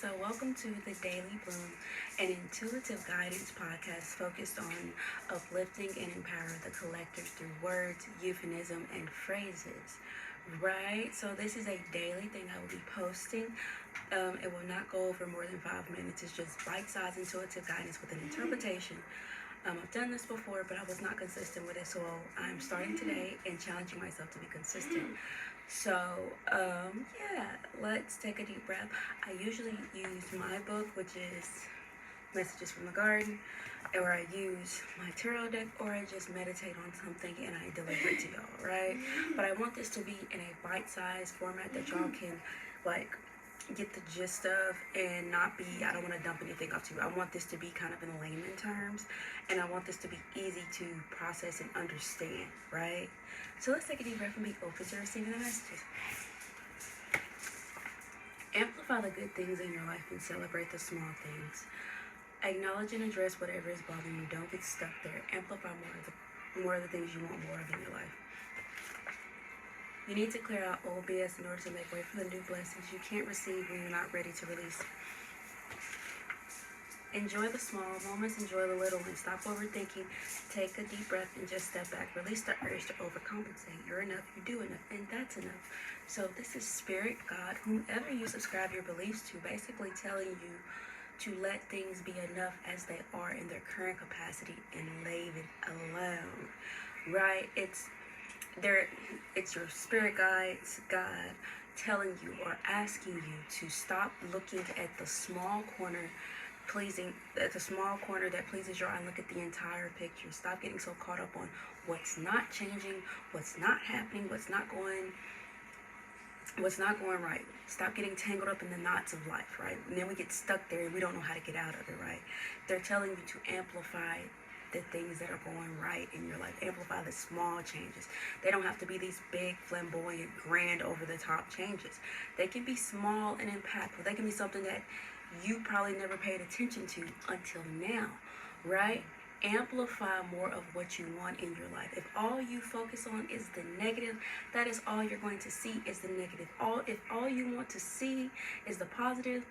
So welcome to the Daily Bloom, an intuitive guidance podcast focused on uplifting and empowering the collective through words, euphemism, and phrases. Right? So this is a daily thing I will be posting. It will not go over more than 5 minutes. It's just bite-sized intuitive guidance with an interpretation. I've done this before, but I was not consistent with it, so I'm starting today and challenging myself to be consistent. So, yeah, let's take a deep breath. I usually use my book, which is Messages from the Garden, or I use my tarot deck, or I just meditate on something and I deliver it to y'all, right? But I want this to be in a bite-sized format that y'all can, like, get the gist of and not be, I don't want to dump anything off to you. I want this to be kind of in layman terms, and I want this to be easy to process and understand, right? So let's take a deep breath and be open to receiving the messages. Amplify the good things in your life and celebrate the small things. Acknowledge and address whatever is bothering you. Don't get stuck there. Amplify more of the things you want more of in your life. You need to clear out old BS in order to make way for the new blessings you can't receive when you're not ready to release. Enjoy the small moments, enjoy the little ones. Stop overthinking. Take a deep breath and just step back. Release the urge to overcompensate. You're enough, you do enough, and that's enough. So this is Spirit, God, whomever you subscribe your beliefs to, basically telling you to let things be enough as they are in their current capacity and leave it alone, right? It's your spirit guides, God, telling you or asking you to stop looking at the small corner that pleases your eye and look at the entire picture. Stop getting so caught up on what's not changing, what's not happening, what's not going right. Stop getting tangled up in the knots of life, right? And then we get stuck there and we don't know how to get out of it, right? They're telling you to amplify the things that are going right in your life. Amplify the small changes. They don't have to be these big, flamboyant, grand, over-the-top changes. They can be small and impactful. They can be something that you probably never paid attention to until now, right? Amplify more of what you want in your life. If all you focus on is the negative, that is all you're going to see is the negative. If all you want to see is the positive,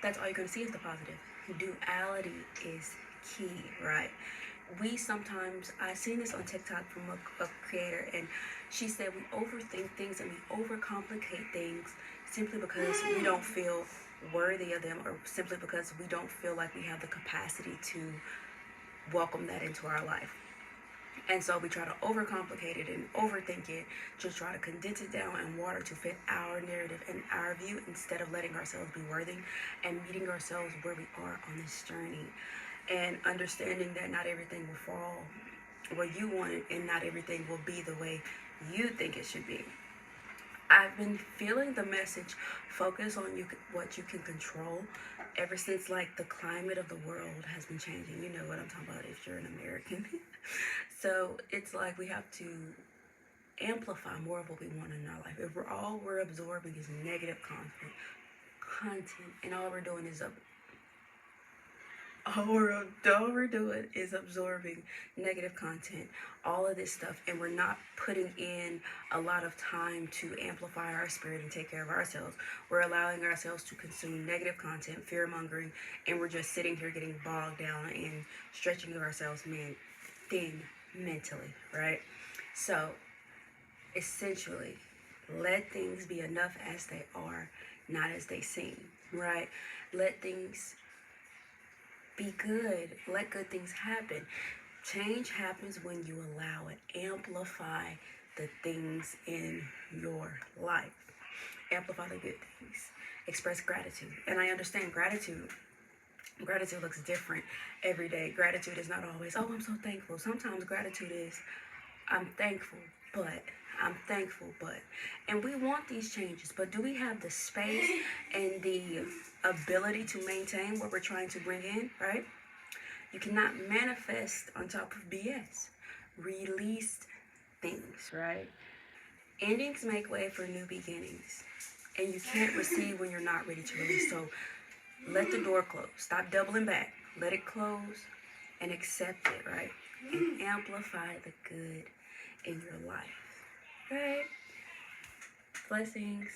that's all you're going to see is the positive. Duality is key, right? I've seen this on TikTok from a creator, and she said we overthink things and we overcomplicate things simply because we don't feel worthy of them, or simply because we don't feel like we have the capacity to welcome that into our life. And so we try to overcomplicate it and overthink it, just try to condense it down in water to fit our narrative and our view, instead of letting ourselves be worthy and meeting ourselves where we are on this journey, and understanding that not everything will fall where you want it, and not everything will be the way you think it should be. I've been feeling the message, focus on what you can control, ever since like the climate of the world has been changing. You know what I'm talking about if you're an American. So it's like we have to amplify more of what we want in our life. If we're absorbing is negative content, and all we're doing is absorbing negative content, all of this stuff, and we're not putting in a lot of time to amplify our spirit and take care of ourselves. We're allowing ourselves to consume negative content, fear-mongering, and we're just sitting here getting bogged down and stretching ourselves thin mentally, right? So essentially, let things be enough as they are, not as they seem, right? Let things be good. Let good things happen. Change happens when you allow it. Amplify the things in your life. Amplify the good things. Express gratitude. And I understand gratitude looks different every day. Gratitude is not always, oh, I'm so thankful. Sometimes gratitude is, I'm thankful, but. And we want these changes, but do we have the space and the ability to maintain what we're trying to bring in, right? You cannot manifest on top of BS. Release things, right? Endings make way for new beginnings, and you can't receive when you're not ready to release. So let the door close. Stop doubling back. Let it close and accept it, right? And amplify the good in your life. Right? Blessings.